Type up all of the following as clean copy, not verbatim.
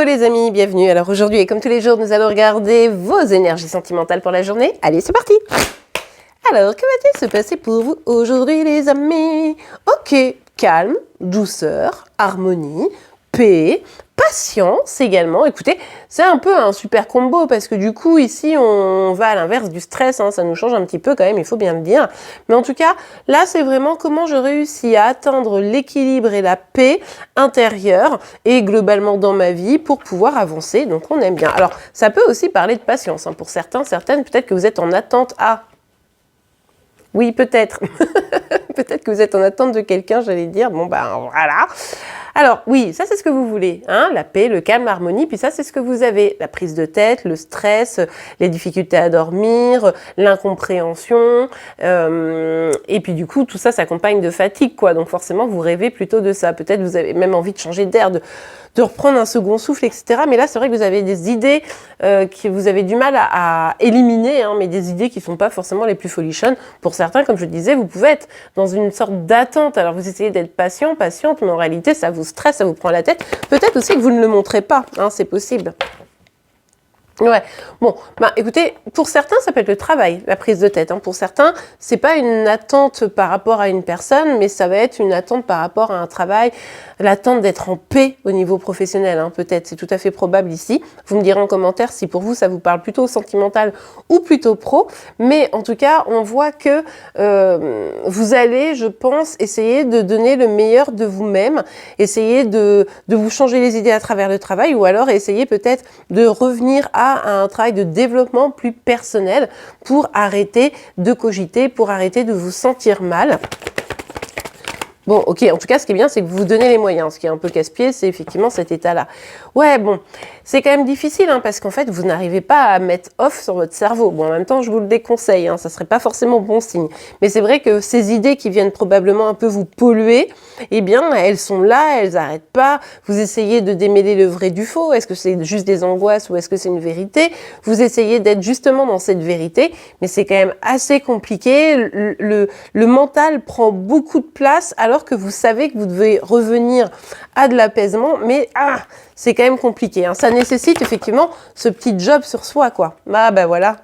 Hello les amis, bienvenue. Alors aujourd'hui et comme tous les jours, nous allons regarder vos énergies sentimentales pour la journée. Allez, c'est parti. Alors, que va-t-il se passer pour vous aujourd'hui les amis? Ok, calme, douceur, harmonie, paix, patience également. Écoutez, c'est un peu un super combo parce que du coup ici on va à l'inverse du stress, hein, ça nous change un petit peu quand même, il faut bien le dire. Mais en tout cas, là c'est vraiment comment je réussis à atteindre l'équilibre et la paix intérieure et globalement dans ma vie pour pouvoir avancer, donc on aime bien. Alors ça peut aussi parler de patience, hein, pour certains, certaines, peut-être que vous êtes en attente à... Oui, peut-être. Peut-être que vous êtes en attente de quelqu'un, j'allais dire. Bon, ben voilà. Alors, oui, ça c'est ce que vous voulez. Hein, la paix, le calme, l'harmonie. Puis ça, c'est ce que vous avez. La prise de tête, le stress, les difficultés à dormir, l'incompréhension. Et puis du coup, tout ça s'accompagne de fatigue, quoi. Donc forcément, vous rêvez plutôt de ça. Peut-être vous avez même envie de changer d'air, de reprendre un second souffle, etc. Mais là, c'est vrai que vous avez des idées que vous avez du mal à éliminer, hein, mais des idées qui ne sont pas forcément les plus folichonnes. Pour certains, comme je le disais, vous pouvez être dans une sorte d'attente. Alors, vous essayez d'être patiente, mais en réalité, ça vous stresse, ça vous prend la tête. Peut-être aussi que vous ne le montrez pas, hein, c'est possible. Ouais, bon, bah écoutez, pour certains, ça peut être le travail, la prise de tête. Hein. Pour certains, c'est pas une attente par rapport à une personne, mais ça va être une attente par rapport à un travail, l'attente d'être en paix au niveau professionnel, hein, peut-être. C'est tout à fait probable ici. Vous me direz en commentaire si pour vous, ça vous parle plutôt sentimental ou plutôt pro. Mais en tout cas, on voit que vous allez, je pense, essayer de donner le meilleur de vous-même, essayer de vous changer les idées à travers le travail, ou alors essayer peut-être de revenir à un travail de développement plus personnel pour arrêter de cogiter, pour arrêter de vous sentir mal. Bon, ok, en tout cas, ce qui est bien, c'est que vous vous donnez les moyens. Ce qui est un peu casse-pied, c'est effectivement cet état-là. Ouais, bon, c'est quand même difficile, hein, parce qu'en fait, vous n'arrivez pas à mettre off sur votre cerveau. Bon, en même temps, je vous le déconseille, hein, ça serait pas forcément bon signe. Mais c'est vrai que ces idées qui viennent probablement un peu vous polluer, eh bien, elles sont là, elles n'arrêtent pas. Vous essayez de démêler le vrai du faux. Est-ce que c'est juste des angoisses ou est-ce que c'est une vérité? Vous essayez d'être justement dans cette vérité, mais c'est quand même assez compliqué. Le mental prend beaucoup de place, alors que vous savez que vous devez revenir à de l'apaisement, mais c'est quand même compliqué. Hein. Ça nécessite effectivement ce petit job sur soi, quoi. Ah ben voilà.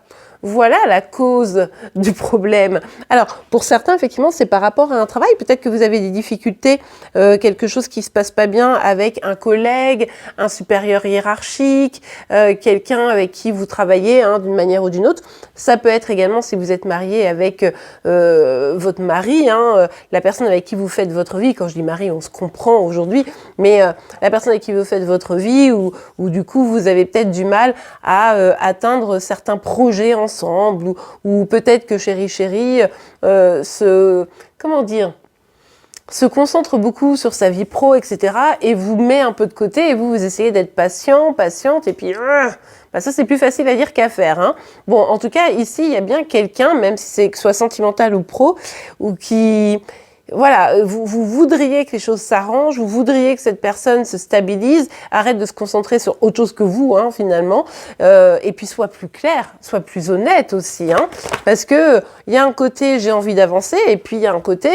Voilà la cause du problème. Alors, pour certains, effectivement, c'est par rapport à un travail. Peut-être que vous avez des difficultés, quelque chose qui se passe pas bien avec un collègue, un supérieur hiérarchique, quelqu'un avec qui vous travaillez, hein, d'une manière ou d'une autre. Ça peut être également si vous êtes marié avec votre mari, hein, la personne avec qui vous faites votre vie. Quand je dis mari, on se comprend aujourd'hui, mais la personne avec qui vous faites votre vie, ou du coup, vous avez peut-être du mal à atteindre certains projets ensemble, ou peut-être que chéri se concentre beaucoup sur sa vie pro, etc. et vous met un peu de côté, et vous essayez d'être patiente, et puis ça c'est plus facile à dire qu'à faire. Hein. Bon, en tout cas, ici, il y a bien quelqu'un, même si c'est que soit sentimental ou pro, ou qui... Voilà, vous voudriez que les choses s'arrangent, vous voudriez que cette personne se stabilise, arrête de se concentrer sur autre chose que vous, hein, finalement, et puis soit plus clair, soit plus honnête aussi, hein, parce que il y a un côté j'ai envie d'avancer, et puis il y a un côté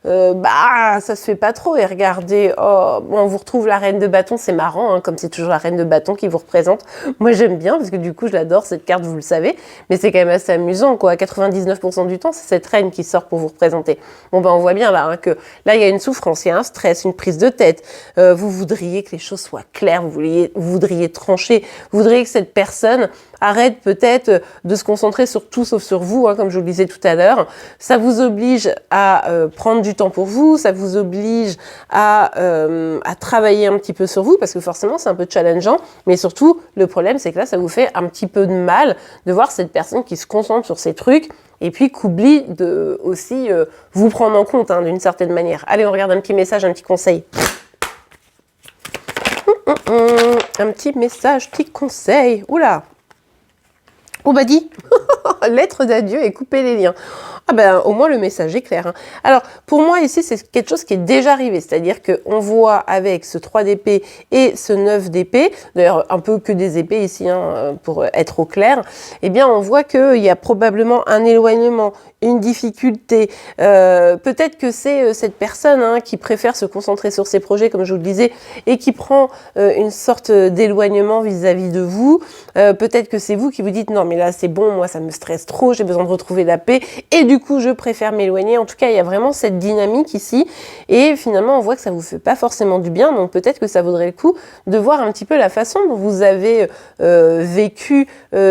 ça se fait pas trop, et regardez, on vous retrouve la reine de bâton, c'est marrant, hein, comme c'est toujours la reine de bâton qui vous représente. Moi j'aime bien, parce que du coup je l'adore cette carte, vous le savez, mais c'est quand même assez amusant, quoi. 99% du temps, c'est cette reine qui sort pour vous représenter. Bon, on voit bien là, hein, que là il y a une souffrance, il y a un stress, une prise de tête. Vous voudriez que les choses soient claires, vous voudriez trancher, vous voudriez que cette personne arrête peut-être de se concentrer sur tout sauf sur vous, hein, comme je vous le disais tout à l'heure. Ça vous oblige à prendre du temps pour vous, ça vous oblige à travailler un petit peu sur vous, parce que forcément c'est un peu challengeant, mais surtout le problème c'est que là ça vous fait un petit peu de mal de voir cette personne qui se concentre sur ces trucs, et puis qu'oublie de aussi vous prendre en compte, hein, d'une certaine manière. Allez, on regarde un petit message, un petit conseil. Un petit message, petit conseil. Oula. Oh bah dit, lettre d'adieu et couper les liens. Ah ben, au moins le message est clair, hein. Alors, pour moi, ici, c'est quelque chose qui est déjà arrivé. C'est-à-dire qu'on voit avec ce 3 d'épée et ce 9 d'épée, d'ailleurs, un peu que des épées ici, hein, pour être au clair, eh bien, on voit qu'il y a probablement un éloignement, une difficulté. Peut-être que c'est cette personne, hein, qui préfère se concentrer sur ses projets, comme je vous le disais, et qui prend une sorte d'éloignement vis-à-vis de vous. Peut-être que c'est vous qui vous dites, non, mais là, c'est bon, moi, ça me stresse trop, j'ai besoin de retrouver la paix, et du coup, je préfère m'éloigner. En tout cas, il y a vraiment cette dynamique ici, et finalement, on voit que ça vous fait pas forcément du bien, donc peut-être que ça vaudrait le coup de voir un petit peu la façon dont vous avez vécu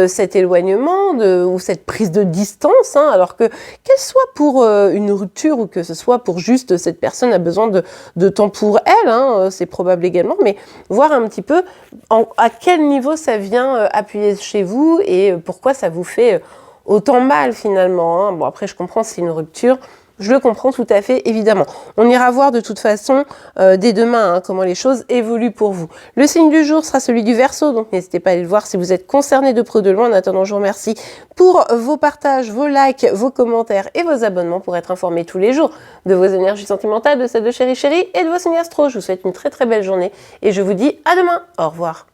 cet éloignement ou cette prise de distance, hein, alors que qu'elle soit pour une rupture ou que ce soit pour juste cette personne a besoin de temps pour elle, hein, c'est probable également, mais voir un petit peu à quel niveau ça vient appuyer chez vous et pourquoi ça vous fait autant mal finalement, hein. Bon, après, je comprends, c'est une rupture. Je le comprends tout à fait, évidemment. On ira voir de toute façon dès demain, hein, comment les choses évoluent pour vous. Le signe du jour sera celui du Verseau, donc n'hésitez pas à aller le voir si vous êtes concerné de près ou de loin. En attendant, je vous remercie pour vos partages, vos likes, vos commentaires et vos abonnements pour être informé tous les jours de vos énergies sentimentales, de celles de Chéri Chéri et de vos signes astro. Je vous souhaite une très très belle journée et je vous dis à demain. Au revoir.